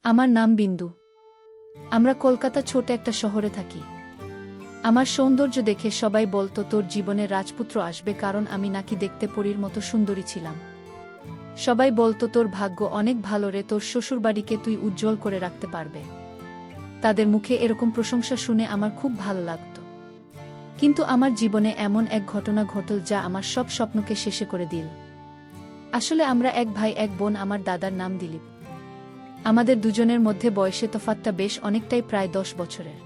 আমার নাম বিন্দু। আমরা কলকাতা ছোট একটা শহরে থাকি। আমার সৌন্দর্য দেখে সবাই বলতো তোর জীবনে রাজপুত্র আসবে, কারণ আমি নাকি দেখতে পরীর মতো সুন্দরী ছিলাম। সবাই বলতো তোর ভাগ্য অনেক ভালো রে, তোর শ্বশুরবাড়িকে তুই উজ্জ্বল করে রাখতে পারবে। তাদের মুখে এরকম প্রশংসা শুনে আমার খুব ভালো লাগতো। কিন্তু আমার জীবনে এমন এক ঘটনা ঘটল যা আমার সব স্বপ্নকে শেষে করে দিল। আসলে আমরা এক ভাই এক বোন। আমার দাদার নাম দিলীপ। আমাদের দুজনের মধ্যে বয়সে তফাৎটা বেশ অনেকটাই, প্রায় 10 বছরের।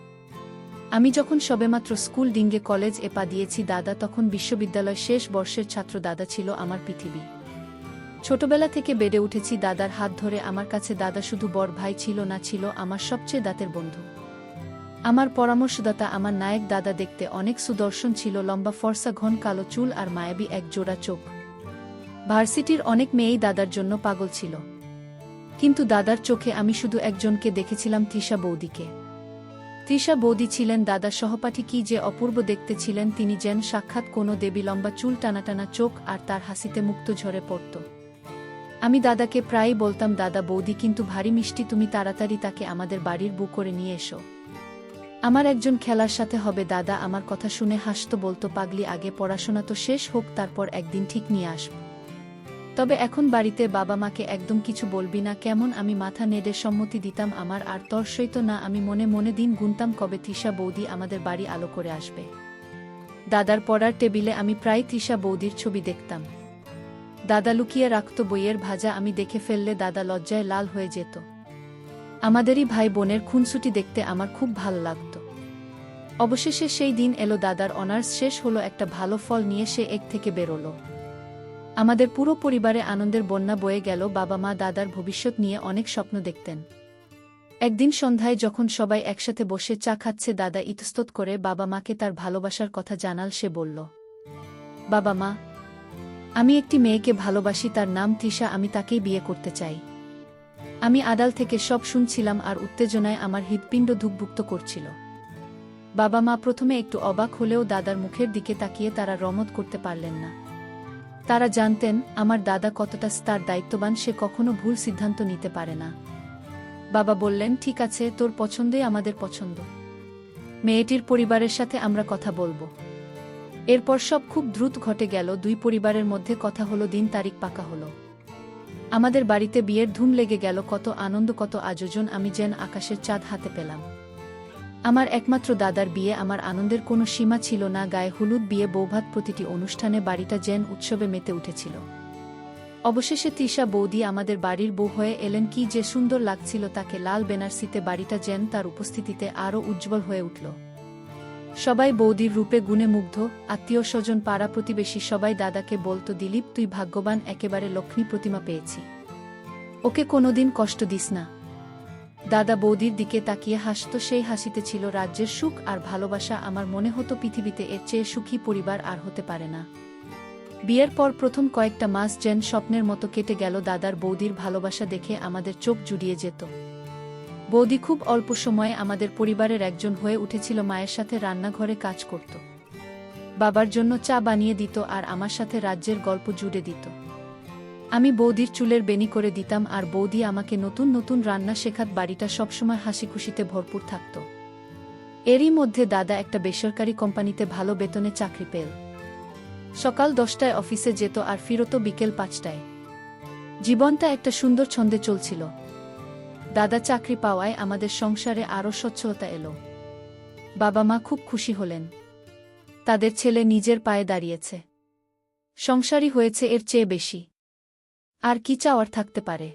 আমি যখন সবেমাত্র স্কুল ডিঙ্গে কলেজ পা দিয়েছি, দাদা তখন বিশ্ববিদ্যালয় শেষ বর্ষের ছাত্র। দাদা ছিল আমার পৃথিবী। ছোটবেলা থেকে বেড়ে উঠেছি দাদার হাত ধরে। আমার কাছে দাদা শুধু বড় ভাই ছিল না, ছিল আমার সবচেয়ে দাঁতের বন্ধু। আমার পরামর্শদাতা, আমার নায়ক। দাদা দেখতে অনেক সুদর্শন ছিল, লম্বা ফর্সা, ঘন কালো চুল আর মায়াবী এক জোড়া চোখ। ভার্সিটির অনেক মেয়েই দাদার জন্য পাগল ছিল, কিন্তু দাদার চোখে আমি শুধু একজনকে দেখেছিলাম, তৃষা বৌদিকে। তৃষা বৌদি ছিলেন দাদার সহপাঠী। কি যে অপূর্ব দেখতে ছিলেন তিনি, যেন সাক্ষাৎ কোনো দেবী। লম্বা চুল, টানাটানা চোখ, আর তার হাসিতে মুক্ত ঝরে পড়ত। আমি দাদাকে প্রায়ই বলতাম, দাদা বৌদি কিন্তু ভারী মিষ্টি, তুমি তাড়াতাড়ি তাকে আমাদের বাড়ির বউ করে নিয়ে এসো। আমার একজন খেলার সাথে হবে। দাদা আমার কথা শুনে হাসতো, বলতো, পাগলি, আগে পড়াশোনা তো শেষ হোক, তারপর একদিন ঠিক নিয়ে আসব। তবে এখন বাড়িতে বাবা মাকে একদম কিছু বলবি না কেমন? আমি মাথা নেড়ে সম্মতি দিতাম। আমার আর তর সইত না। আমি মনে মনে দিন গুনতাম কবে তৃষা বৌদি আমাদের বাড়ি আলো করে আসবে। দাদার পড়ার টেবিলে আমি প্রায় তৃষা বৌদির ছবি দেখতাম। দাদা লুকিয়ে রাখত বইয়ের ভাজা। আমি দেখে ফেললে দাদা লজ্জায় লাল হয়ে যেত। আমাদেরই ভাই বোনের খুনসুটি দেখতে আমার খুব ভালো লাগত। অবশেষে সেই দিন এলো। দাদার অনার্স শেষ হলো, একটা ভালো ফল নিয়ে সে এক থেকে বেরোলো। আমাদের পুরো পরিবারে আনন্দের বন্যা বয়ে গেল। বাবা মা দাদার ভবিষ্যৎ নিয়ে অনেক স্বপ্ন দেখতেন। একদিন সন্ধ্যায় যখন সবাই একসাথে বসে চা খাচ্ছে, দাদা ইতস্তত করে বাবা মাকে তার ভালোবাসার কথা জানাল। সে বলল, বাবা মা, আমি একটি মেয়েকে ভালোবাসি, তার নাম তৃষা, আমি তাকেই বিয়ে করতে চাই। আমি আড়াল থেকে সব শুনছিলাম আর উত্তেজনায় আমার হৃৎপিণ্ড ধুকভুক্ত করছিল। বাবা মা প্রথমে একটু অবাক হলেও দাদার মুখের দিকে তাকিয়ে তারা রমত করতে পারলেন না। তারা জানতেন আমার দাদা কতটা তার দায়িত্ববান, সে কখনো ভুল সিদ্ধান্ত নিতে পারে না। বাবা বললেন, ঠিক আছে, তোর পছন্দই আমাদের পছন্দ। মেয়েটির পরিবারের সাথে আমরা কথা বলবো। এরপর সব খুব দ্রুত ঘটে গেল। দুই পরিবারের মধ্যে কথা হলো, দিন তারিখ পাকা হলো। আমাদের বাড়িতে বিয়ের ধুম লেগে গেল। কত আনন্দ, কত আয়োজন। আমি যেন আকাশের চাঁদ হাতে পেলাম। আমার একমাত্র দাদার বিয়ে, আমার আনন্দের কোনো সীমা ছিল না। গায়ে হলুদ, বিয়ে, বৌভাত, প্রতিটি অনুষ্ঠানে বাড়িটা যেন উৎসবে মেতে উঠেছিল। অবশেষে তৃষা বৌদি আমাদের বাড়ির বউ হয়ে এলেন। কি যে সুন্দর লাগছিল তাকে! লাল বেনারসিতে বাড়িটা যেন তার উপস্থিতিতে আরও উজ্জ্বল হয়ে উঠল। সবাই বৌদির রূপে গুণে মুগ্ধ। আত্মীয় স্বজন, পাড়া প্রতিবেশী সবাই দাদাকে বলতো, দিলীপ, তুই ভাগ্যবান, একেবারে লক্ষ্মী প্রতিমা পেয়েছি, ওকে কোনোদিন কষ্ট দিস না। দাদা বৌদির দিকে তাকিয়ে হাসত। সেই হাসিতে ছিল রাজ্যের সুখ আর ভালোবাসা। আমার মনে হতো পৃথিবীতে এর চেয়ে সুখী পরিবার আর হতে পারে না। বিয়ের পর প্রথম কয়েকটা মাস যেন স্বপ্নের মতো কেটে গেল। দাদার বৌদির ভালোবাসা দেখে আমাদের চোখ জুড়িয়ে যেত। বৌদি খুব অল্প সময়ে আমাদের পরিবারের একজন হয়ে উঠেছিল। মায়ের সাথে রান্নাঘরে কাজ করত, বাবার জন্য চা বানিয়ে দিত, আর আমার সাথে রাজ্যের গল্প জুড়ে দিত। আমি বৌদির চুলের বেনি করে দিতাম, আর বৌদি আমাকে নতুন নতুন রান্না শেখাত। বাড়িটা সবসময় হাসি খুশিতে ভরপুর থাকত। এরই মধ্যে দাদা একটা বেসরকারি কোম্পানিতে ভালো বেতনে চাকরি পেল। সকাল 10টায় অফিসে যেত আর ফিরত বিকেল 5টায়। জীবনটা একটা সুন্দর ছন্দে চলছিল। দাদা চাকরি পাওয়ায় আমাদের সংসারে আরও সচ্ছলতা এলো। বাবা মা খুব খুশি হলেন। তাদের ছেলে নিজের পায়ে দাঁড়িয়েছে, সংসারী হয়েছে, এর চেয়ে বেশি আর কি চাওয়ার থাকতে পারে?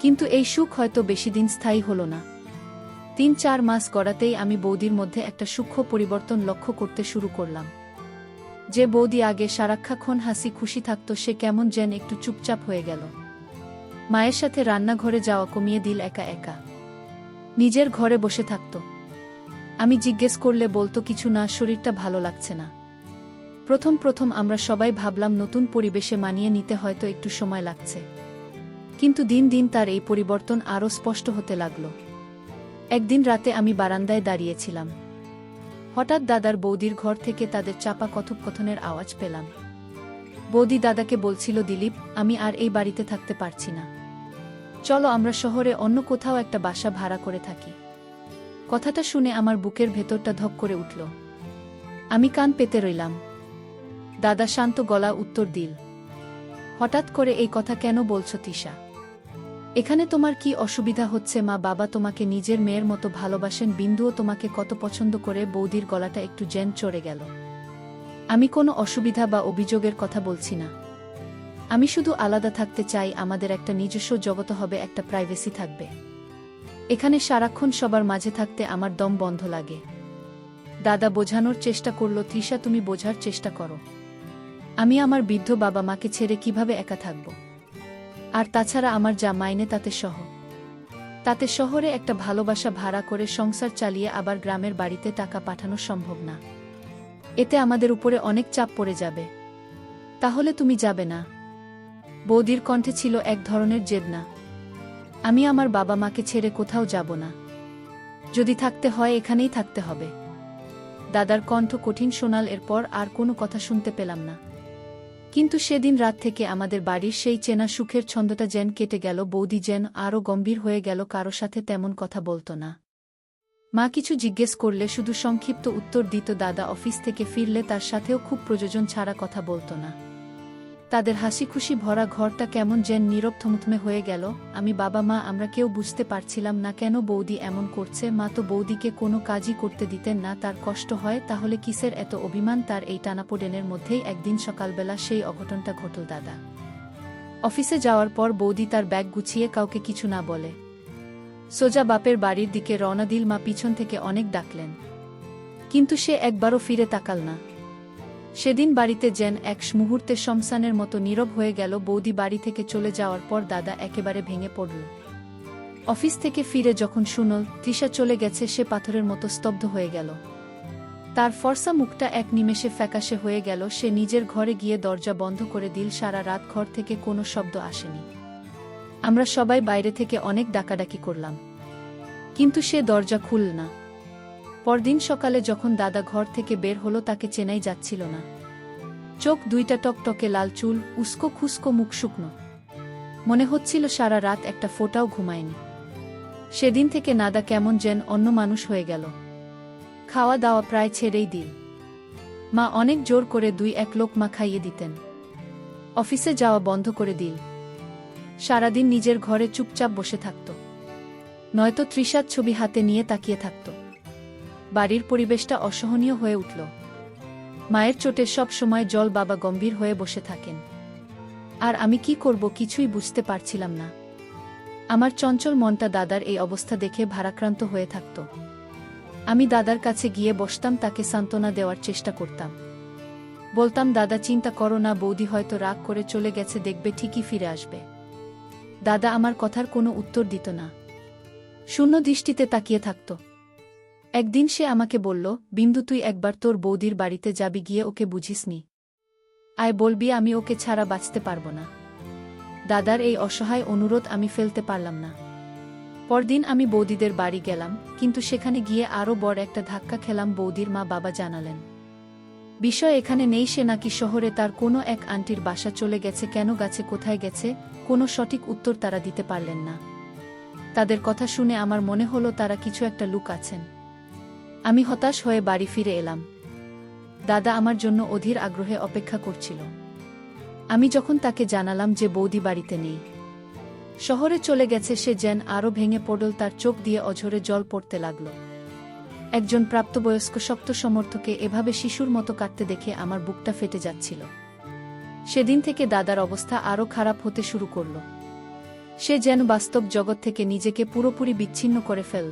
কিন্তু এই সুখ হয়তো বেশিদিন স্থায়ী হলো না। 3-4 মাস গড়াতেই আমি বৌদির মধ্যে একটা সূক্ষ্ম পরিবর্তন লক্ষ্য করতে শুরু করলাম। যে বৌদি আগে সারাক্ষণ হাসি খুশি থাকত, সে কেমন যেন একটু চুপচাপ হয়ে গেল। মায়ের সাথে রান্নাঘরে যাওয়া কমিয়ে দিল, একা একা নিজের ঘরে বসে থাকত। আমি জিজ্ঞেস করলে বলতো, কিছু না, শরীরটা ভালো লাগছে না। প্রথম প্রথম আমরা সবাই ভাবলাম নতুন পরিবেশে মানিয়ে নিতে হয়তো একটু সময় লাগছে, কিন্তু দিন দিন তার এই পরিবর্তন আরও স্পষ্ট হতে লাগল। একদিন রাতে আমি বারান্দায় দাঁড়িয়েছিলাম। হঠাৎ দাদার বৌদির ঘর থেকে তাদের চাপা কথোপকথনের আওয়াজ পেলাম। বৌদি দাদাকে বলছিল, দিলীপ, আমি আর এই বাড়িতে থাকতে পারছি না। চলো আমরা শহরে অন্য কোথাও একটা বাসা ভাড়া করে থাকি। কথাটা শুনে আমার বুকের ভেতরটা ধক করে উঠল। আমি কান পেতে রইলাম। দাদা শান্ত গলা উত্তর দিল, হঠাৎ করে এই কথা কেন বলছো তিশা? এখানে তোমার কি অসুবিধা হচ্ছে? মা বাবা তোমাকে নিজের মেয়ের মতো ভালোবাসেন, বিন্দুও তোমাকে কত পছন্দ করে। বৌদির গলাটা একটু জেন চড়ে গেল। আমি কোনো অসুবিধা বা অভিযোগের কথা বলছি না। আমি শুধু আলাদা থাকতে চাই, আমাদের একটা নিজস্ব জগৎ হবে, একটা প্রাইভেসি থাকবে। এখানে সারাক্ষণ সবার মাঝে থাকতে আমার দম বন্ধ লাগে। দাদা বোঝানোর চেষ্টা করল, তৃষা তুমি বোঝার চেষ্টা করো। আমি আমার বৃদ্ধ বাবা মাকে ছেড়ে কিভাবে একা থাকব? আর তাছাড়া আমার যা মাইনে তাতে শহরে একটা ভালোবাসা ভাড়া করে সংসার চালিয়ে আবার গ্রামের বাড়িতে টাকা পাঠানো সম্ভব না। এতে আমাদের উপরে অনেক চাপ পড়ে যাবে। তাহলে তুমি যাবে না? বৌদির কণ্ঠে ছিল এক ধরনের জেদ। না, আমি আমার বাবা মাকে ছেড়ে কোথাও যাব না। যদি থাকতে হয় এখানেই থাকতে হবে। দাদার কণ্ঠ কঠিন শোনাল। এরপর আর কোনো কথা শুনতে পেলাম না। কিন্তু সেদিন রাত থেকে আমাদের বাড়ির সেই চেনা সুখের ছন্দটা যেন কেটে গেল। বৌদি যেন আরও গম্ভীর হয়ে গেল, কারো সাথে তেমন কথা বলতো না। মা কিছু জিজ্ঞেস করলে শুধু সংক্ষিপ্ত উত্তর দিত। দাদা অফিস থেকে ফিরলে তার সাথেও খুব প্রয়োজন ছাড়া কথা বলতো না। তাদের হাসি খুশি ভরা ঘরটা কেমন যেন নীরব থমথমে হয়ে গেল। আমি বাবা মা আমরা কেউ বুঝতে পারছিলাম না কেন বৌদি এমন করছে। মা তো বৌদিকে কোনো কাজই করতে দিতেন না, তার কষ্ট হয়। তাহলে কিসের এত অভিমান তার? এই টানাপোড়েনের মধ্যেই একদিন সকালবেলা সেই অঘটনটা ঘটল। দাদা অফিসে যাওয়ার পর বৌদি তার ব্যাগ গুছিয়ে কাউকে কিছু না বলে সোজা বাপের বাড়ির দিকে রওনা দিল। মা পিছন থেকে অনেক ডাকলেন, কিন্তু সে একবারও ফিরে তাকাল না। সেদিন বাড়িতে যেন এক মুহূর্তে শমশানের মতো নীরব হয়ে গেল। বৌদি বাড়ি থেকে চলে যাওয়ার পর দাদা একেবারে ভেঙে পড়ল। অফিস থেকে ফিরে যখন শুনল তৃষা চলে গেছে, সে পাথরের মতো স্তব্ধ হয়ে গেল। তার ফর্সা মুখটা এক নিমেষে ফ্যাকাশে হয়ে গেল। সে নিজের ঘরে গিয়ে দরজা বন্ধ করে দিল। সারা রাত ঘর থেকে কোনো শব্দ আসেনি। আমরা সবাই বাইরে থেকে অনেক ডাকাডাকি করলাম, কিন্তু সে দরজা খুলল না। পরদিন সকালে যখন দাদা ঘর থেকে বের হলো, তাকে চেনাই যাচ্ছিল না। চোখ দুইটা টকটকে লাল, চুল উস্কো খুস্কো, মুখ শুকনো। মনে হচ্ছিল সারা রাত একটা ফোঁটাও ঘুমায়নি। সেদিন থেকে নাদা কেমন যেন অন্য মানুষ হয়ে গেল। খাওয়া দাওয়া প্রায় ছেড়েই দিল। মা অনেক জোর করে 2-1 লোকমা খাইয়ে দিতেন। অফিসে যাওয়া বন্ধ করে দিল। সারাদিন নিজের ঘরে চুপচাপ বসে থাকত, নয়তো তৃষার ছবি হাতে নিয়ে তাকিয়ে থাকত। বাড়ির পরিবেশটা অসহনীয় হয়ে উঠল। মায়ের চোটে সব সময় জল। বাবা গম্ভীর হয়ে বসে থাকেন। আর আমি কি করব কিছুই বুঝতে পারছিলাম না। আমার চঞ্চল মনটা দাদার এই অবস্থা দেখে ভারাক্রান্ত হয়ে থাকত। আমি দাদার কাছে গিয়ে বসতাম, তাকে সান্ত্বনা দেওয়ার চেষ্টা করতাম। বলতাম, দাদা চিন্তা করো না, বৌদি হয়তো রাগ করে চলে গেছে, দেখবে ঠিকই ফিরে আসবে। দাদা আমার কথার কোনো উত্তর দিত না, শূন্য দৃষ্টিতে তাকিয়ে থাকত। একদিন সে আমাকে বলল, বিন্দু তুই একবার তোর বৌদির বাড়িতে যাবি, গিয়ে ওকে বুঝিসনি। আয় বলবি আমি ওকে ছাড়া বাঁচতে পারব না। দাদার এই অসহায় অনুরোধ আমি ফেলতে পারলাম না। পরদিন আমি বৌদিদের বাড়ি গেলাম, কিন্তু সেখানে গিয়ে আরও বড় একটা ধাক্কা খেলাম। বৌদির মা বাবা জানালেন বিষয় এখানে নেই, সে নাকি শহরে তার কোনো এক আন্টির বাসা চলে গেছে। কেন গেছে, কোথায় গেছে, কোনো সঠিক উত্তর তারা দিতে পারলেন না। তাদের কথা শুনে আমার মনে হলো তারা কিছু একটা লুকাচ্ছেন। আমি হতাশ হয়ে বাড়ি ফিরে এলাম। দাদা আমার জন্য অধীর আগ্রহে অপেক্ষা করছিল। আমি যখন তাকে জানালাম যে বৌদি বাড়িতে নেই, শহরে চলে গেছে, সে যেন আরও ভেঙে পড়ল। তার চোখ দিয়ে অঝরে জল পড়তে লাগল। একজন প্রাপ্তবয়স্ক শক্ত সমর্থকে এভাবে শিশুর মতো কাঁদতে দেখে আমার বুকটা ফেটে যাচ্ছিল। সেদিন থেকে দাদার অবস্থা আরও খারাপ হতে শুরু করল। সে যেন বাস্তব জগৎ থেকে নিজেকে পুরোপুরি বিচ্ছিন্ন করে ফেল।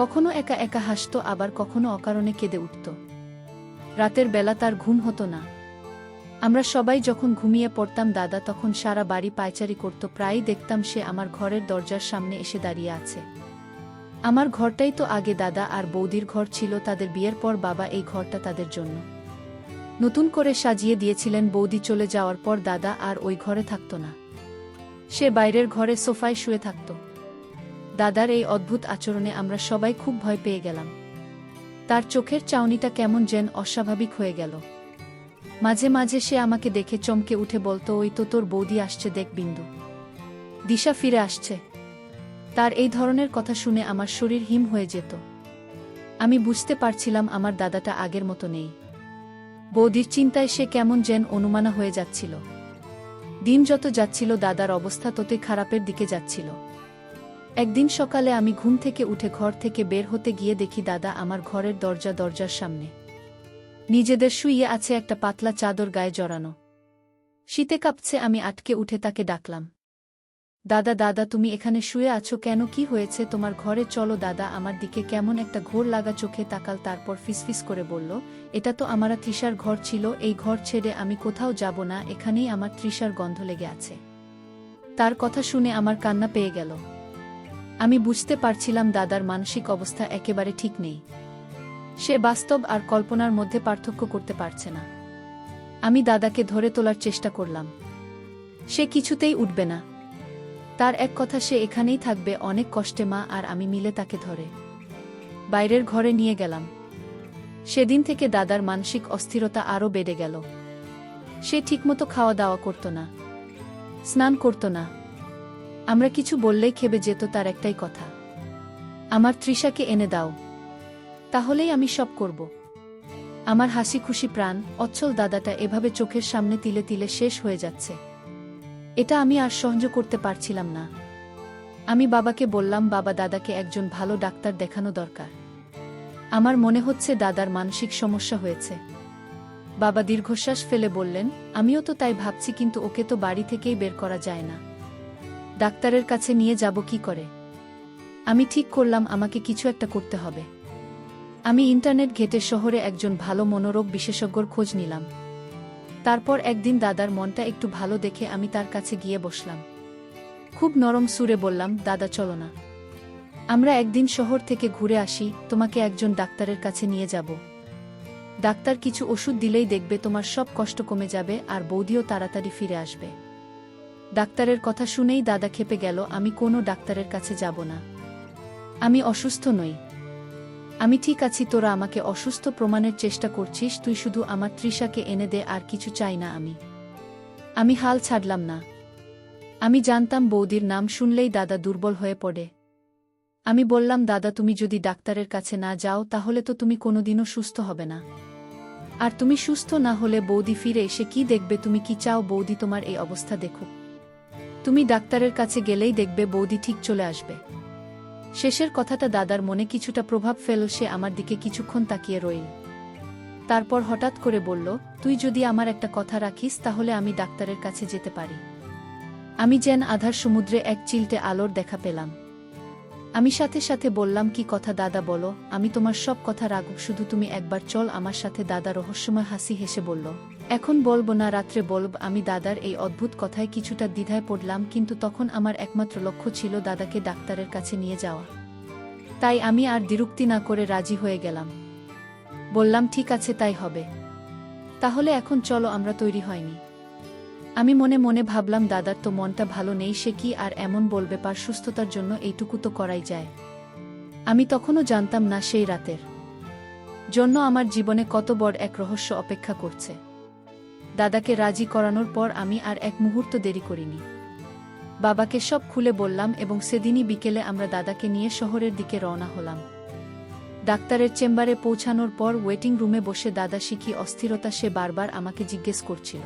কখনো একা একা হাসত, আবার কখনো অকারণে কেঁদে উঠত। রাতের বেলা তার ঘুম হতো না। আমরা সবাই যখন ঘুমিয়ে পড়তাম, দাদা তখন সারা বাড়ি পায়চারি করত। প্রায়ই দেখতাম সে আমার ঘরের দরজার সামনে এসে দাঁড়িয়ে আছে। আমার ঘরটাই তো আগে দাদা আর বৌদির ঘর ছিল। তাদের বিয়ের পর বাবা এই ঘরটা তাদের জন্য নতুন করে সাজিয়ে দিয়েছিলেন। বৌদি চলে যাওয়ার পর দাদা আর ওই ঘরে থাকত না, সে বাইরের ঘরে সোফায় শুয়ে থাকত। দাদার এই অদ্ভুত আচরণে আমরা সবাই খুব ভয় পেয়ে গেলাম। তার চোখের চাউনিটা কেমন যেন অস্বাভাবিক হয়ে গেল। মাঝে মাঝে সে আমাকে দেখে চমকে উঠে বলতো, ওই তো তোর বৌদি আসছে, দেখ বিন্দু। দিশা ফিরে আসছে। তার এই ধরনের কথা শুনে আমার শরীর হিম হয়ে যেত। আমি বুঝতে পারছিলাম আমার দাদাটা আগের মতো নেই। বৌদির চিন্তায় সে কেমন যেন অনুমানা হয়ে যাচ্ছিল। দিন যত যাচ্ছিল দাদার অবস্থা ততই খারাপের দিকে যাচ্ছিল। একদিন সকালে আমি ঘুম থেকে উঠে ঘর থেকে বের হতে গিয়ে দেখি দাদা আমার ঘরের দরজার সামনে নিজেদের শুইয়ে আছে, একটা পাতলা চাদর গায়ে জড়ানো। শীতে কাঁপছে। আমি আটকে উঠে তাকে ডাকলাম, দাদা দাদা তুমি এখানে শুয়ে আছো কেন? কি হয়েছে তোমার? ঘরে চলো। দাদা আমার দিকে কেমন একটা ঘোর লাগা চোখে তাকাল, তারপর ফিসফিস করে বলল, এটা তো আমার তৃষার ঘর ছিল। এই ঘর ছেড়ে আমি কোথাও যাব না, এখানেই আমার তৃষার গন্ধ লেগে আছে। তার কথা শুনে আমার কান্না পেয়ে গেল। আমি বুঝতে পারছিলাম দাদার মানসিক অবস্থা একেবারে ঠিক নেই। সে বাস্তব আর কল্পনার মধ্যে পার্থক্য করতে পারছে না। আমি দাদাকে ধরে তোলার চেষ্টা করলাম। সে কিছুতেই উঠবে না। তার এক কথা, সে এখানেই থাকবে। অনেক কষ্টে মা আর আমি মিলে তাকে ধরে বাইরের ঘরে নিয়ে গেলাম। সেদিন থেকে দাদার মানসিক অস্থিরতা আরও বেড়ে গেল। সে ঠিকমতো খাওয়া দাওয়া করত না, স্নান করত না। আমরা কিছু বললেই খেপে যেত। তার একটাই কথা, আমার তৃষাকে এনে দাও, তাহলেই আমি সব করব। আমার হাসি খুশি প্রাণ অচ্ছল দাদাটা এভাবে চোখের সামনে তিলে তিলে শেষ হয়ে যাচ্ছে। এটা আমি আর সহ্য করতে পারছিলাম না। আমি বাবাকে বললাম, বাবা দাদাকে একজন ভালো ডাক্তার দেখানো দরকার। আমার মনে হচ্ছে দাদার মানসিক সমস্যা হয়েছে। বাবা দীর্ঘশ্বাস ফেলে বললেন, আমিও তো তাই ভাবছি, কিন্তু ওকে তো বাড়ি থেকেই বের করা যায় না। ডাক্তারের কাছে নিয়ে যাব কি করে? আমি ঠিক করলাম আমাকে কিছু একটা করতে হবে। আমি ইন্টারনেট ঘেঁটে শহরে একজন ভালো মনোরোগ বিশেষজ্ঞর খোঁজ নিলাম। তারপর একদিন দাদার মনটা একটু ভালো দেখে আমি তার কাছে গিয়ে বসলাম। খুব নরম সুরে বললাম, দাদা চলো না, আমরা একদিন শহর থেকে ঘুরে আসি, তোমাকে একজন ডাক্তারের কাছে নিয়ে যাব। ডাক্তার কিছু ওষুধ দিলেই দেখবে তোমার সব কষ্ট কমে যাবে আর বৌদিও তাড়াতাড়ি ফিরে আসবে। ডাক্তারের কথা শুনেই দাদা খেপে গেল। আমি কোনো ডাক্তারের কাছে যাব না। আমি অসুস্থ নই। আমি ঠিক আছি। তোরা আমাকে অসুস্থ প্রমাণের চেষ্টা করছিস। তুই শুধু আমার তৃষাকে এনে দে, আর কিছু চাই না আমি হাল ছাড়লাম না। আমি জানতাম বৌদির নাম শুনলেই দাদা দুর্বল হয়ে পড়ে। আমি বললাম, দাদা তুমি যদি ডাক্তারের কাছে না যাও তাহলে তো তুমি কোনোদিনও সুস্থ হবে না। আর তুমি সুস্থ না হলে বৌদি ফিরে এসে কি দেখবে? তুমি কি চাও বৌদি তোমার এই অবস্থা দেখুক? তুমি ডাক্তারের কাছে গেলেই দেখবে বৌদি ঠিক চলে আসবে। শেষের কথাটা দাদার মনে কিছুটা প্রভাব ফেল। সে আমার দিকে কিছুক্ষণ তাকিয়ে রইল। তারপর হঠাৎ করে বলল, তুই যদি আমার একটা কথা রাখিস তাহলে আমি ডাক্তারের কাছে যেতে পারি। আমি যেন আধার সমুদ্রে এক চিলটে আলোর দেখা পেলাম। আমি সাথে সাথে বললাম, কি কথা দাদা বলো, আমি তোমার সব কথা রাখব, শুধু তুমি একবার চল আমার সাথে। দাদা রহস্যময় হাসি হেসে বলল, এখন বলবো না, রাত্রে বলব। আমি দাদার এই অদ্ভুত কথায় কিছুটা দ্বিধায় পড়লাম, কিন্তু তখন আমার একমাত্র লক্ষ্য ছিল দাদাকে ডাক্তারের কাছে নিয়ে যাওয়া। তাই আমি আর দ্বিরুক্তি না করে রাজি হয়ে গেলাম। বললাম, ঠিক আছে তাই হবে। তাহলে এখন চলো, আমরা তৈরি হয়নি। আমি মনে মনে ভাবলাম, দাদার তো মনটা ভালো নেই, সে কি আর এমন বলবে? পার সুস্থতার জন্য এইটুকু তো করাই যায়। আমি তখনও জানতাম না সেই রাতের জন্য আমার জীবনে কত বড় এক রহস্য অপেক্ষা করছে। দাদাকে রাজি করানোর পর আমি আর এক মুহূর্ত দেরি করিনি। বাবাকে সব খুলে বললাম এবং সেদিনই বিকেলে আমরা দাদাকে নিয়ে শহরের দিকে রওনা হলাম। ডাক্তারের চেম্বারে পৌঁছানোর পর ওয়েটিং রুমে বসে দাদা শিখি অস্থিরতা, সে বারবার আমাকে জিজ্ঞেস করছিল,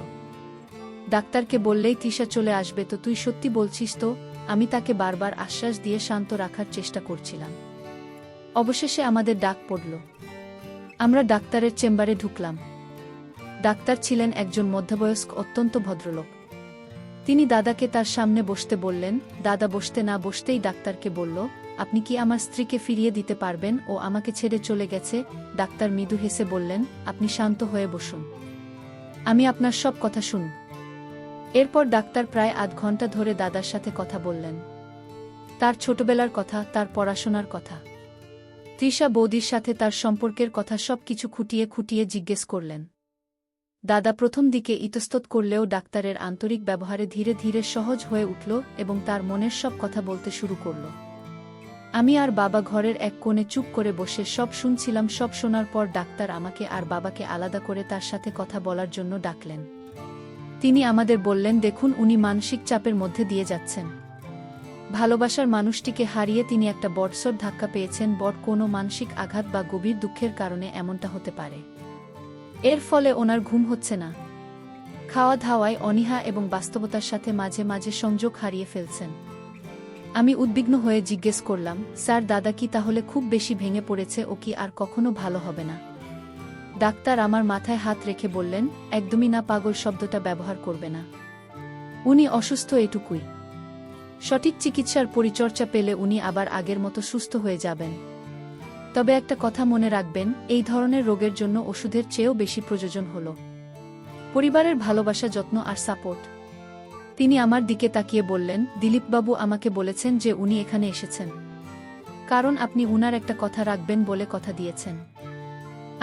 ডাক্তারকে বললেই তৃষা চলে আসবে তো? তুই সত্যি বলছিস তো? আমি তাকে বারবার আশ্বাস দিয়ে শান্ত রাখার চেষ্টা করছিলাম। অবশেষে আমাদের ডাক পড়ল। আমরা ডাক্তারের চেম্বারে ঢুকলাম। ডাক্তার ছিলেন একজন মধ্যবয়স্ক অত্যন্ত ভদ্রলোক। তিনি দাদাকে তার সামনে বসতে বললেন। দাদা বসতে না বসতেই ডাক্তারকে বলল, আপনি কি আমার স্ত্রীকে ফিরিয়ে দিতে পারবেন? ও আমাকে ছেড়ে চলে গেছে। ডাক্তার মৃদু হেসে বললেন, আপনি শান্ত হয়ে বসুন, আমি আপনার সব কথা শুনব। এরপর ডাক্তার প্রায় আধ ঘন্টা ধরে দাদার সাথে কথা বললেন। তার ছোটবেলার কথা, তার পড়াশোনার কথা, তৃষা বৌদির সাথে তার সম্পর্কের কথা সব কিছু খুঁটিয়ে খুঁটিয়ে জিজ্ঞেস করলেন। দাদা প্রথম দিকে ইতস্তত করলেও ডাক্তারের আন্তরিক ব্যবহারে ধীরে ধীরে সহজ হয়ে উঠল এবং তার মনের সব কথা বলতে শুরু করল। আমি আর বাবা ঘরের এক কোণে চুপ করে বসে সব শুনছিলাম। সব শোনার পর ডাক্তার আমাকে আর বাবাকে আলাদা করে তার সাথে কথা বলার জন্য ডাকলেন। তিনি আমাদের বললেন, দেখুন উনি মানসিক চাপের মধ্যে দিয়ে যাচ্ছেন। ভালোবাসার মানুষটিকে হারিয়ে তিনি একটা বড়সড় ধাক্কা পেয়েছেন, বড় কোনো মানসিক আঘাত বা গভীর দুঃখের কারণে এমনটা হতে পারে। এর ফলে ওনার ঘুম হচ্ছে না, খাওয়া দাওয়ায় অনীহা এবং বাস্তবতার সাথে মাঝে মাঝে সংযোগ হারিয়ে ফেলছেন। আমি উদ্বিগ্ন হয়ে জিজ্ঞেস করলাম, স্যার দাদা কি তাহলে খুব বেশি ভেঙে পড়েছে, ও কি আর কখনো ভালো হবে না? ডাক্তার আমার মাথায় হাত রেখে বললেন, একদমই না, পাগল শব্দটা ব্যবহার করবে না। উনি অসুস্থ এটুকুই। সঠিক চিকিৎসার পরিচর্যা পেলে উনি আবার আগের মতো সুস্থ হয়ে যাবেন। তবে একটা কথা মনে রাখবেন, এই ধরনের রোগের জন্য ওষুধের চেয়েও বেশি প্রয়োজন হলো পরিবারের ভালোবাসা, যত্ন আর সাপোর্ট। তিনি আমার দিকে তাকিয়ে বললেন, দিলীপবাবু আমাকে বলেছেন যে উনি এখানে এসেছেন কারণ আপনি উনার একটা কথা রাখবেন বলে কথা দিয়েছেন।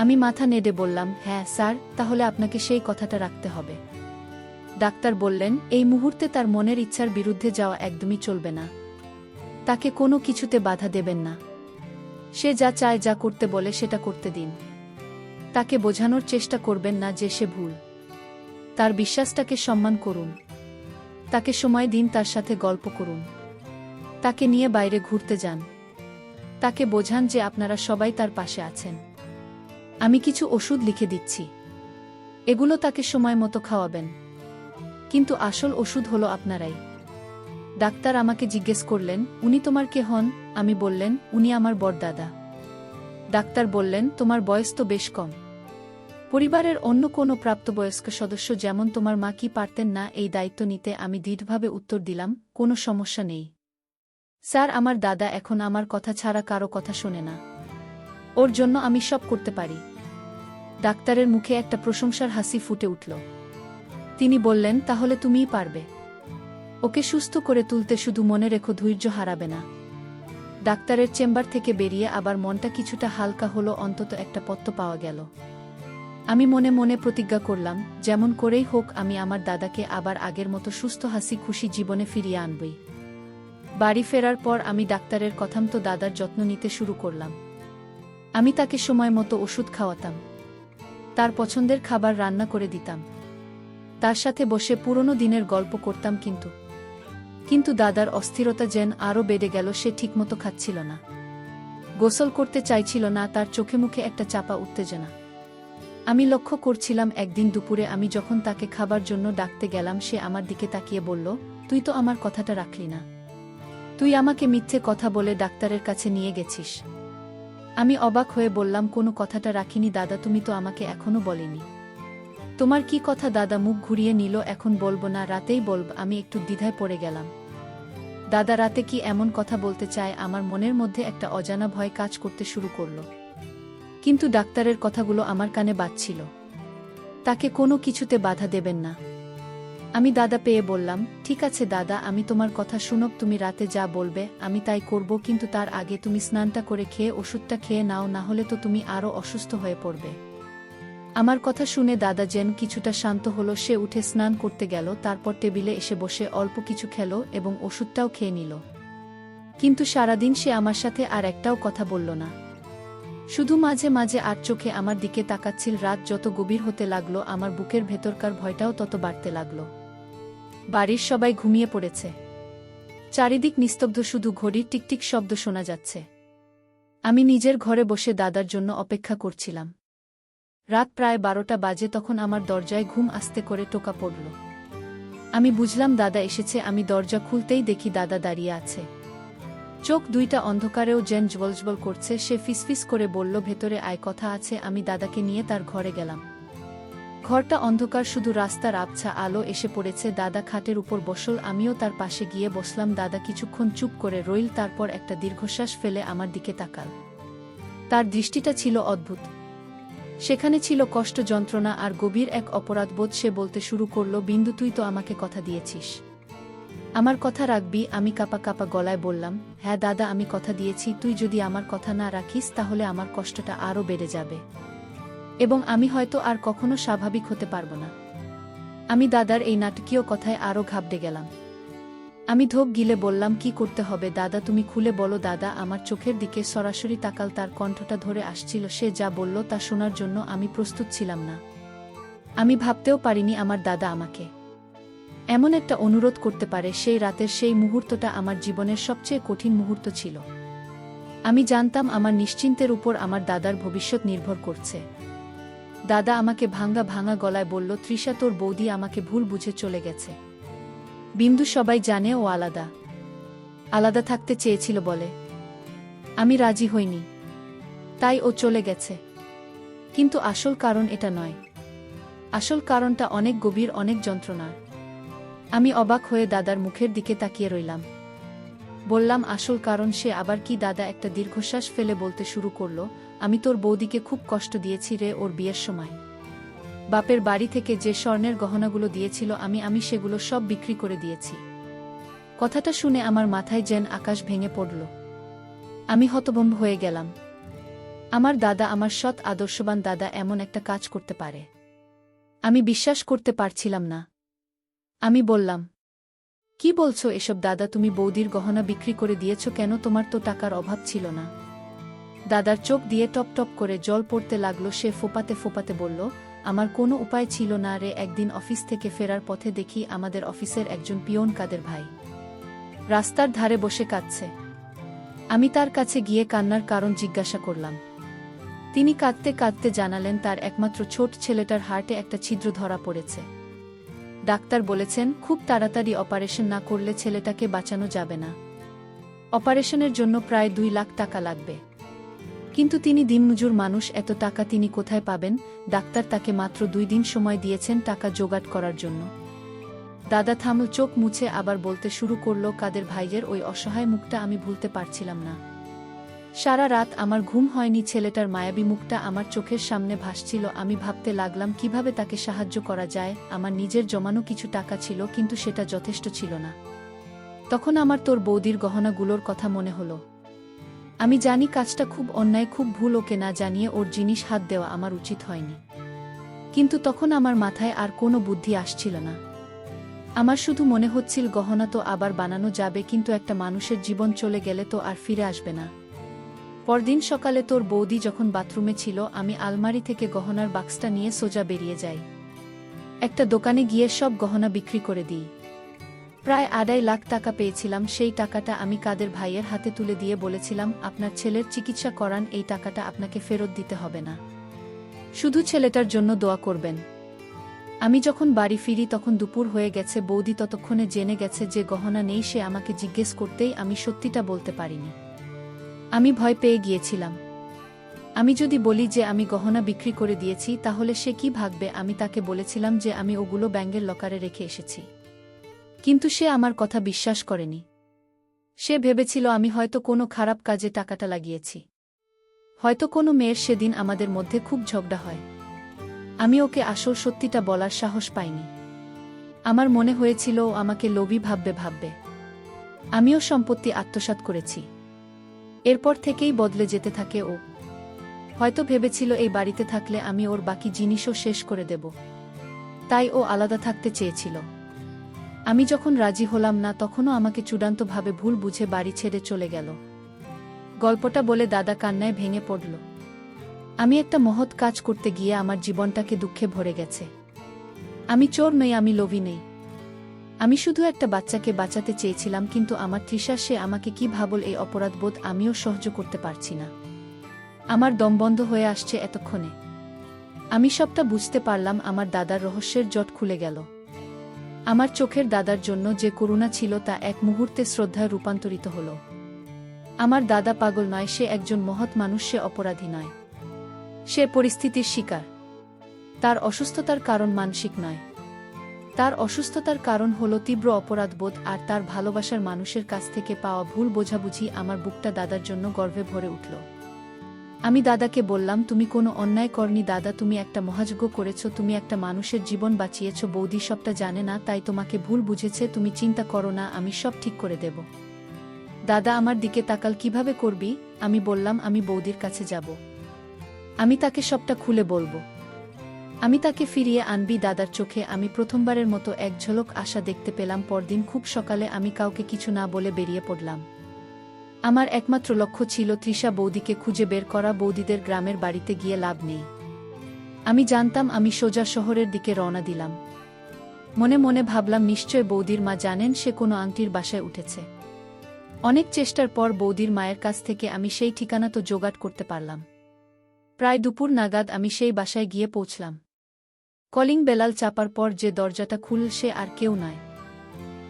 আমি মাথা নেড়ে বললাম, হ্যাঁ স্যার, তাহলে আপনাকে সেই কথাটা রাখতে হবে। ডাক্তার বললেন, এই মুহূর্তে তার মনের ইচ্ছার বিরুদ্ধে যাওয়া একদমই চলবে না। তাকে কোনো কিছুতে বাধা দেবেন না। সে যা চায়, যা করতে বলে সেটা করতে দিন। তাকে বোঝানোর চেষ্টা করবেন না যে সে ভুল। তার বিশ্বাসটাকে সম্মান করুন। তাকে সময় দিন, তার সাথে গল্প করুন। তাকে নিয়ে বাইরে ঘুরতে যান। তাকে বোঝান যে আপনারা সবাই তার পাশে আছেন। আমি কিছু ওষুধ লিখে দিচ্ছি, এগুলো তাকে সময় মতো খাওয়াবেন। কিন্তু আসল ওষুধ হলো আপনারাই। ডাক্তার আমাকে জিজ্ঞেস করলেন, উনি তোমার কে হন? আমি বললেন, উনি আমার বড়দাদা। ডাক্তার বললেন, তোমার বয়স তো বেশ কম। পরিবারের অন্য কোনো প্রাপ্তবয়স্ক সদস্য যেমন তোমার মা কি পারতেন না এই দায়িত্ব নিতে? আমি দৃঢ়ভাবে উত্তর দিলাম, কোনো সমস্যা নেই স্যার, আমার দাদা এখন আমার কথা ছাড়া কারো কথা শোনে না। ওর জন্য আমি সব করতে পারি। ডাক্তারের মুখে একটা প্রশংসার হাসি ফুটে উঠল। তিনি বললেন, তাহলে তুমিই পারবে। ওকে সুস্থ করে তুলতে, শুধু মনে রেখো ধৈর্য হারাবে না। ডাক্তারের চেম্বার থেকে বেরিয়ে আবার মনটা কিছুটা হালকা হলো, অন্তত একটা পথ্য পাওয়া গেল। আমি মনে মনে প্রতিজ্ঞা করলাম, যেমন করেই হোক আমি আমার দাদাকে আবার আগের মতো সুস্থ হাসি খুশি জীবনে ফিরিয়ে আনবই। বাড়ি ফেরার পর আমি ডাক্তারের কথামতো দাদার যত্ন নিতে শুরু করলাম। আমি তাকে সময় মতো ওষুধ খাওয়াতাম, তার পছন্দের খাবার রান্না করে দিতাম, তার সাথে বসে পুরনো দিনের গল্প করতাম। কিন্তু দাদার অস্থিরতা যেন আরও বেড়ে গেল। সে ঠিকমতো খাচ্ছিল না, গোসল করতে চাইছিল না, তার চোখে মুখে একটা চাপা উত্তেজনা। আমি লক্ষ্য করছিলাম, একদিন দুপুরে আমি যখন তাকে খাবার জন্য ডাকতে গেলাম, সে আমার দিকে তাকিয়ে বলল, তুই তো আমার কথাটা রাখলি না। তুই আমাকে মিথ্যে কথা বলে ডাক্তারের কাছে নিয়ে গেছিস। আমি অবাক হয়ে বললাম, কোনো কথাটা রাখিনি দাদা, তুমি তো আমাকে এখনো বলেনি। তোমার কি কথা? দাদা মুখ ঘুরিয়ে নিল, এখন বলবো না, রাতেই বলব। আমি একটু দ্বিধায় পড়ে গেলাম। দাদা রাতে কি এমন কথা বলতে চায়? আমার মনের মধ্যে একটা অজানা ভয় কাজ করতে শুরু করল। কিন্তু ডাক্তারের কথাগুলো আমার কানে বাজছিল। তাকে কোনো কিছুতে বাধা দেবেন না। আমি দাদা পেয়ে বললাম, ঠিক আছে দাদা, আমি তোমার কথা শুনব। তুমি রাতে যা বলবে আমি তাই করব, কিন্তু তার আগে তুমি স্নানটা করে খেয়ে ওষুধটা খেয়ে নাও, না হলে তো তুমি আরও অসুস্থ হয়ে পড়বে। আমার কথা শুনে দাদা যেন কিছুটা শান্ত হলো। সে উঠে স্নান করতে গেল, তারপর টেবিলে এসে বসে অল্প কিছু খেল এবং ওষুধটাও খেয়ে নিল। কিন্তু সারাদিন সে আমার সাথে আর একটাও কথা বলল না, শুধু মাঝে মাঝে আর চোখে আমার দিকে তাকাচ্ছিল। রাত যত গভীর হতে লাগলো, আমার বুকের ভেতরকার ভয়টাও তত বাড়তে লাগলো। বাড়ির সবাই ঘুমিয়ে পড়েছে, চারিদিক নিস্তব্ধ, শুধু ঘড়ির টিকটিক শব্দ শোনা যাচ্ছে। আমি নিজের ঘরে বসে দাদার জন্য অপেক্ষা করছিলাম। রাত প্রায় 12টা বাজে, তখন আমার দরজায় ঘুম আস্তে করে টোকা পড়ল। আমি বুঝলাম দাদা এসেছে। আমি দরজা খুলতেই দেখি দাদা দাঁড়িয়ে আছে, চোখ দুইটা অন্ধকারেও যেন জ্বলজ্বল করছে। সে ফিসফিস করে বলল, ভেতরে আয়, কথা আছে। আমি দাদাকে নিয়ে তার ঘরে গেলাম। ঘরটা অন্ধকার, শুধু রাস্তার আবছা আলো এসে পড়েছে। দাদা খাটের উপর বসল, আমিও তার পাশে গিয়ে বসলাম। দাদা কিছুক্ষণ চুপ করে রইল, তারপর একটা দীর্ঘশ্বাস ফেলে আমার দিকে তাকাল। তার দৃষ্টিটা ছিল অদ্ভুত। সেখানে ছিল কষ্ট, যন্ত্রণা আর গভীর এক অপরাধবোধ। সে বলতে শুরু করল, বিন্দু, তুই তো আমাকে কথা দিয়েছিস, আমার কথা রাখবি। আমি কাঁপা কাঁপা গলায় বললাম, হ্যাঁ দাদা, আমি কথা দিয়েছি। তুই যদি আমার কথা না রাখিস তাহলে আমার কষ্টটা আরও বেড়ে যাবে এবং আমি হয়তো আর কখনো স্বাভাবিক হতে পারব না। আমি দাদার এই নাটকীয় কথায় আরও ঘাবড়ে গেলাম। আমি ধোপ গিলে বললাম, কি করতে হবে দাদা, তুমি খুলে বলো। দাদা আমার চোখের দিকে সরাসরি তাকাল, তার কণ্ঠটা ধরে আসছিল। সে যা বলল তা শোনার জন্য আমি প্রস্তুত ছিলাম না। আমি ভাবতেও পারিনি আমার দাদা আমাকে এমন একটা অনুরোধ করতে পারে। সেই রাতের সেই মুহূর্তটা আমার জীবনের সবচেয়ে কঠিন মুহূর্ত ছিল। আমি জানতাম আমার নিশ্চিন্তের উপর আমার দাদার ভবিষ্যৎ নির্ভর করছে। দাদা আমাকে ভাঙা ভাঙা গলায় বলল, তৃষা, তোর বৌদি আমাকে ভুল বুঝে চলে গেছে। বিন্দু সবাই জানে ও আলাদা আলাদা থাকতে চেয়েছিল বলে। আমি রাজি হইনি, তাই ও চলে গেছে। কিন্তু আসল কারণ এটা নয়। আসল কারণটা অনেক গভীর, অনেক যন্ত্রণার। আমি অবাক হয়ে দাদার মুখের দিকে তাকিয়ে রইলাম। বললাম, আসল কারণ সে আবার কি? দাদা একটা দীর্ঘশ্বাস ফেলে বলতে শুরু করল, আমি তোর বৌদিকে খুব কষ্ট দিয়েছি রে ওর বিয়ের সময়। বাপের বাড়ি থেকে যে স্বর্ণের গহনাগুলো দিয়েছিল আমি সেগুলো সব বিক্রি করে দিয়েছি। কথাটা শুনে আমার মাথায় যেন আকাশ ভেঙে পড়ল। আমি হতভম্ব হয়ে গেলাম। আমার দাদা, আমার সৎ আদর্শবান দাদা এমন একটা কাজ করতে পারে? আমি বিশ্বাস করতে পারছিলাম না। আমি বললাম, কি বলছো এসব দাদা? তুমি বৌদির গহনা বিক্রি করে দিয়েছ কেন? তোমার তো টাকার অভাব ছিল না। দাদার চোখ দিয়ে টপ টপ করে জল পড়তে লাগলো। সে ফোপাতে ফোপাতে বলল, আমার কোনো উপায় ছিল না রে। একদিন অফিস থেকে ফেরার পথে দেখি আমাদের অফিসের একজন পিয়ন, কাদের ভাই, রাস্তার ধারে বসে কাঁদছে। আমি তার কাছে গিয়ে কান্নার কারণ জিজ্ঞাসা করলাম। তিনি কাঁদতে কাঁদতে জানালেন, তার একমাত্র ছোট ছেলেটার হার্টে একটা ছিদ্র ধরা পড়েছে। ডাক্তার বলেছেন খুব তাড়াতাড়ি অপারেশন না করলে ছেলেটাকে বাঁচানো যাবে না। অপারেশনের জন্য প্রায় 2 লাখ টাকা লাগবে। কিন্তু তিনি দিনমজুর মানুষ, এত টাকা তিনি কোথায় পাবেন? ডাক্তার তাকে মাত্র 2 দিন সময় দিয়েছেন টাকা জোগাড় করার জন্য। দাদা থামল, চোখ মুছে আবার বলতে শুরু করল, কাদের ভাইয়ের ওই অসহায় মুখটা আমি ভুলতে পারছিলাম না। সারা রাত আমার ঘুম হয়নি। ছেলেটার মায়াবী মুখটা আমার চোখের সামনে ভাসছিল। আমি ভাবতে লাগলাম কিভাবে তাকে সাহায্য করা যায়। আমার নিজের জমানো কিছু টাকা ছিল, কিন্তু সেটা যথেষ্ট ছিল না। তখন আমার তোর বৌদির গহনাগুলোর কথা মনে হলো। আমি জানি কাজটা খুব অন্যায়, খুব ভুল। ওকে না জানিয়ে ওর জিনিস হাত দেওয়া আমার উচিত হয়নি। কিন্তু তখন আমার মাথায় আর কোনো বুদ্ধি আসছিল না। আমার শুধু মনে হচ্ছিল, গহনা তো আবার বানানো যাবে, কিন্তু একটা মানুষের জীবন চলে গেলে তো আর ফিরে আসবে না। পরদিন সকালে তোর বৌদি যখন বাথরুমে ছিল, আমি আলমারি থেকে গহনার বাক্সটা নিয়ে সোজা বেরিয়ে যাই। একটা দোকানে গিয়ে সব গহনা বিক্রি করে দিই। প্রায় 2.5 লাখ টাকা পেয়েছিলাম। সেই টাকাটা আমি কাদের ভাইয়ের হাতে তুলে দিয়ে বলেছিলাম, আপনার ছেলের চিকিৎসা করান, এই টাকাটা আপনাকে ফেরত দিতে হবে না। শুধু ছেলেটার জন্য দোয়া করবেন। আমি যখন বাড়ি ফিরি তখন দুপুর হয়ে গেছে। বৌদি ততক্ষণে জেনে গেছে যে গহনা নেই। সে আমাকে জিজ্ঞেস করতেই আমি সত্যিটা বলতে পারিনি। আমি ভয় পেয়ে গিয়েছিলাম। আমি যদি বলি যে আমি গহনা বিক্রি করে দিয়েছি, তাহলে সে কি ভাববে? আমি তাকে বলেছিলাম যে আমি ওগুলো ব্যাঙ্গের লকারে রেখে এসেছি। কিন্তু সে আমার কথা বিশ্বাস করেনি। সে ভেবেছিল আমি হয়তো কোনো খারাপ কাজে টাকাটা লাগিয়েছি। হয়তো কোনো মেয়ের সেদিন আমাদের মধ্যে খুব ঝগড়া হয়। আমি ওকে আসল সত্যিটা বলার সাহস পাইনি। আমার মনে হয়েছিল ও আমাকে লোভী ভাববে। আমিও সম্পত্তি আত্মসাৎ করেছি। এরপর থেকেই বদলে যেতে থাকে ও। হয়তো ভেবেছিল এই বাড়িতে থাকলে আমি ওর বাকি জিনিসও শেষ করে দেব। তাই ও আলাদা থাকতে চেয়েছিল। আমি যখন রাজি হলাম না, তখনও আমাকে চূড়ান্তভাবে ভুল বুঝে বাড়ি ছেড়ে চলে গেল। গল্পটা বলে দাদা কান্নায় ভেঙে পড়ল। আমি একটা মহৎ কাজ করতে গিয়ে আমার জীবনটাকে দুঃখে ভরে গেছে। আমি চোর নই, আমি লোভী নেই। আমি শুধু একটা বাচ্চাকে বাঁচাতে চেয়েছিলাম। কিন্তু আমার তৃষা, সে আমাকে কি ভাবল, এই অপরাধবোধ আমিও সহ্য করতে পারছি না। আমার দম বন্ধ হয়ে আসছে এতক্ষণে। আমি সবটা বুঝতে পারলাম। আমার দাদার রহস্যের জট খুলে গেল। আমার চোখের দাদার জন্য যে করুণা ছিল তা এক মুহূর্তে শ্রদ্ধায় রূপান্তরিত হল। আমার দাদা পাগল নয়, সে একজন মহৎ মানুষ। সে অপরাধী নয়, সে পরিস্থিতির শিকার। তার অসুস্থতার কারণ মানসিক নয়। তার অসুস্থতার কারণ হল তীব্র অপরাধবোধ আর তার ভালোবাসার মানুষের কাছ থেকে পাওয়া ভুল বোঝাবুঝি। আমার বুকটা দাদার জন্য গর্বে ভরে উঠল। আমি দাদাকে বললাম, তুমি কোনো অন্যায় করনি দাদা, তুমি একটা মহাযজ্ঞ করেছ, তুমি একটা মানুষের জীবন বাঁচিয়েছ। বৌদি সবটা জানে না, তাই তোমাকে ভুল বুঝেছে। তুমি চিন্তা করো না, আমি সব ঠিক করে দেব। দাদা আমার দিকে তাকাল, কিভাবে করবি? আমি বললাম, আমি বৌদির কাছে যাব। আমি তাকে সবটা খুলে বলবো। আমি তাকে ফিরিয়ে আনবি। দাদার চোখে আমি প্রথমবারের মতো এক ঝলক আশা দেখতে পেলাম। পরদিন খুব সকালে আমি কাউকে কিছু না বলে বেরিয়ে পড়লাম। আমার একমাত্র লক্ষ্য ছিল তৃষা বৌদিকে খুঁজে বের করা। বৌদিদের গ্রামের বাড়িতে গিয়ে লাভ নেই। আমি জানতাম। আমি সোজা শহরের দিকে রওনা দিলাম। মনে মনে ভাবলাম নিশ্চয় বৌদির মা জানেন সে কোনো আংটির বাসায় উঠেছে। অনেক চেষ্টার পর বৌদির মায়ের কাছ থেকে আমি সেই ঠিকানা তো জোগাড় করতে পারলাম। প্রায় দুপুর নাগাদ আমি সেই বাসায় গিয়ে পৌঁছলাম। কলিং বেলাল চাপার পর যে দরজাটা খুলল সে আর কেউ নয়,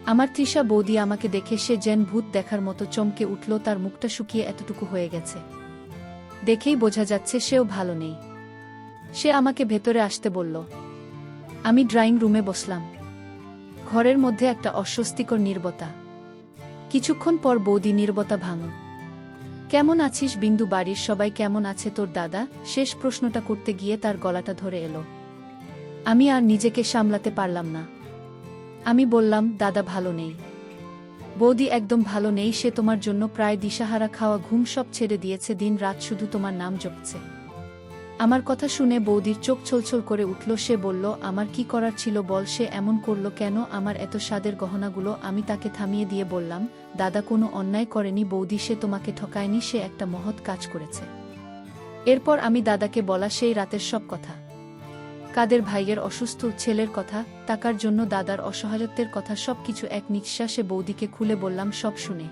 আমার তৃষা বৌদি। আমাকে দেখে সে যেন ভূত দেখার মতো চমকে উঠল, তার মুখটা শুকিয়ে এতটুকু হয়ে গেছে। দেখেই বোঝা যাচ্ছে সেও ভালো নেই। সে আমাকে ভেতরে আসতে বলল। আমি ড্রয়িং রুমে বসলাম। ঘরের মধ্যে একটা অস্বস্তিকর নীরবতা। কিছুক্ষণ পর বৌদি নীরবতা ভাঙল। কেমন আছিস বিন্দু? বাড়ির সবাই কেমন আছে? তোর দাদা? শেষ প্রশ্নটা করতে গিয়ে তার গলাটা ধরে এলো। আমি আর নিজেকে সামলাতে পারলাম না। আমি বললাম, দাদা ভালো নেই। বৌদি একদম ভালো নেই। সে তোমার জন্য প্রায় দিশাহারা, খাওয়া ঘুম সব ছেড়ে দিয়েছে, দিন রাত শুধু তোমার নাম জপছে। আমার কথা শুনে বৌদির চোখ ছলছল করে উঠল। সে বলল, আমার কি করার ছিল বল? সে এমন করল কেন? আমার এত স্বাদের গহনাগুলো। আমি তাকে থামিয়ে দিয়ে বললাম, দাদা কোনো অন্যায় করেনি বৌদি, সে তোমাকে ঠকায়নি, সে একটা মহৎ কাজ করেছে। এরপর আমি দাদাকে বলা সেই রাতের সব কথা, কাদের ভাইয়ের অসুস্থ ছেলের কথা, টাকার জন্য দাদার অসহায়ত্বের কথা, সবকিছু এক নিঃশ্বাসে বৌদিকে খুলে বললাম। সব শুনে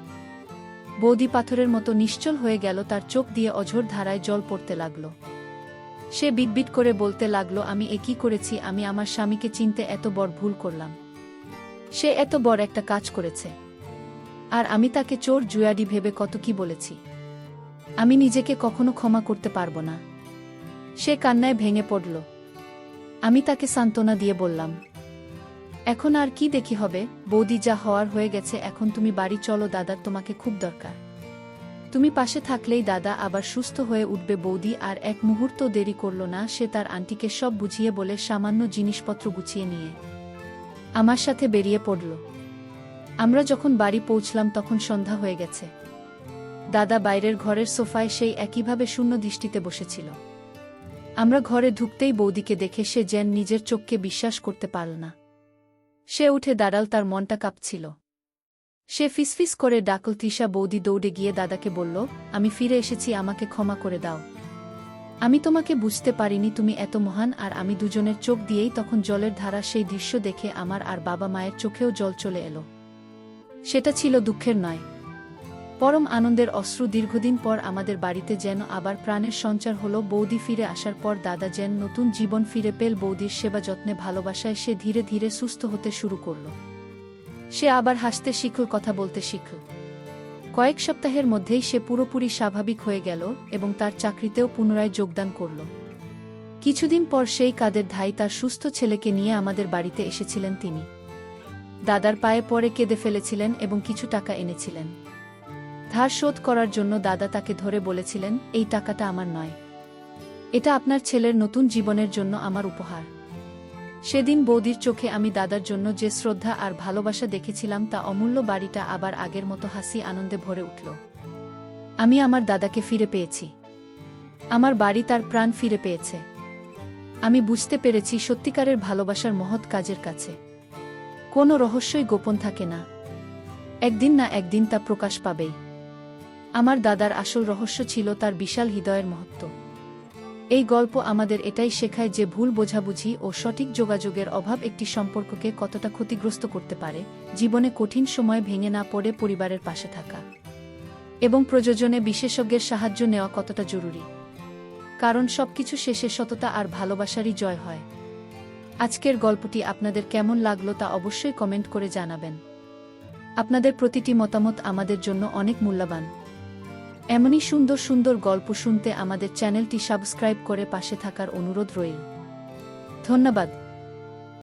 বৌদি পাথরের মতো নিশ্চল হয়ে গেল, তার চোখ দিয়ে অঝোর ধারায় জল পড়তে লাগল। সে বিটবিট করে বলতে লাগলো, আমি এ কি করেছি? আমি আমার স্বামীকে চিনতে এত বড় ভুল করলাম। সে এত বড় একটা কাজ করেছে, আর আমি তাকে চোর জুয়াডি ভেবে কত কি বলেছি। আমি নিজেকে কখনো ক্ষমা করতে পারবো না। সে কান্নায় ভেঙে পড়ল। আমি তাকে সান্ত্বনা দিয়ে বললাম, এখন আর কি দেখি হবে বৌদি, যা হওয়ার হয়ে গেছে। এখন তুমি বাড়ি চলো, দাদার তোমাকে খুব দরকার। তুমি পাশে থাকলেই দাদা আবার সুস্থ হয়ে উঠবে। বৌদি আর এক মুহূর্ত দেরি করল না। সে তার আন্টিকে সব বুঝিয়ে বলে সামান্য জিনিসপত্র গুছিয়ে নিয়ে আমার সাথে বেরিয়ে পড়ল। আমরা যখন বাড়ি পৌঁছলাম তখন সন্ধ্যা হয়ে গেছে। দাদা বাইরের ঘরের সোফায় সেই একইভাবে শূন্য দৃষ্টিতে বসেছিল। আমরা ঘরে ঢুকতেই বৌদিকে দেখে সে যেন নিজের চোখকে বিশ্বাস করতে পারল না। সে উঠে দাঁড়াল, তার মনটা কাঁপছিল। সে ফিসফিস করে ডাকল, তৃষা। বৌদি দৌড়ে গিয়ে দাদাকে বলল, আমি ফিরে এসেছি, আমাকে ক্ষমা করে দাও। আমি তোমাকে বুঝতে পারিনি, তুমি এত মহান। আর আমি দুজনের চোখ দিয়েই তখন জলের ধারা। সেই দৃশ্য দেখে আমার আর বাবা মায়ের চোখেও জল চলে এলো। সেটা ছিল দুঃখের নয়, পরম আনন্দের অশ্রু। দীর্ঘদিন পর আমাদের বাড়িতে যেন আবার প্রাণের সঞ্চার হলো। বৌদি ফিরে আসার পর দাদা যেন নতুন জীবন ফিরে পেল। বৌদির সেবা যত্নে, ভালোবাসায় সে ধীরে ধীরে সুস্থ হতে শুরু করল। সে আবার হাসতে শিখল, কথা বলতে শিখল। কয়েক সপ্তাহের মধ্যেই সে পুরোপুরি স্বাভাবিক হয়ে গেল এবং তার চাকরিতেও পুনরায় যোগদান করল। কিছুদিন পর সেই কাদের ধাই তার সুস্থ ছেলেকে নিয়ে আমাদের বাড়িতে এসেছিলেন। তিনি দাদার পায়ে পড়ে কেঁদে ফেলেছিলেন এবং কিছু টাকা এনেছিলেন। ধার শোধ করার জন্য দাদা তাকে ধরে বলেছিলেন, এই টাকাটা আমার নয়, এটা আপনার ছেলের নতুন জীবনের জন্য আমার উপহার। সেদিন বৌদির চোখে আমি দাদার জন্য যে শ্রদ্ধা আর ভালোবাসা দেখেছিলাম তা অমূল্য। বাড়িটা আবার আগের মতো হাসি আনন্দে ভরে উঠল। আমি আমার দাদাকে ফিরে পেয়েছি। আমার বাড়ি তার প্রাণ ফিরে পেয়েছে। আমি বুঝতে পেরেছি সত্যিকারের ভালোবাসার মহৎ কাজের কাছে কোনো রহস্যই গোপন থাকে না। একদিন না একদিন তা প্রকাশ পাবেই। আমার দাদার আসল রহস্য ছিল তার বিশাল হৃদয়ের মহত্ব। এই গল্প আমাদের এটাই শেখায় যে ভুল বোঝাবুঝি ও সঠিক যোগাযোগের অভাব একটি সম্পর্ককে কতটা ক্ষতিগ্রস্ত করতে পারে। জীবনে কঠিন সময় ভেঙে না পড়ে পরিবারের পাশে থাকা এবং প্রয়োজনে বিশেষজ্ঞের সাহায্য নেওয়া কতটা জরুরি, কারণ সবকিছু শেষে সততা আর ভালোবাসারই জয় হয়। আজকের গল্পটি আপনাদের কেমন লাগলো তা অবশ্যই কমেন্ট করে জানাবেন। আপনাদের প্রতিটি মতামত আমাদের জন্য অনেক মূল্যবান। এমনই সুন্দর সুন্দর গল্প শুনতে আমাদের চ্যানেলটি সাবস্ক্রাইব করে পাশে থাকার অনুরোধ রইল। ধন্যবাদ।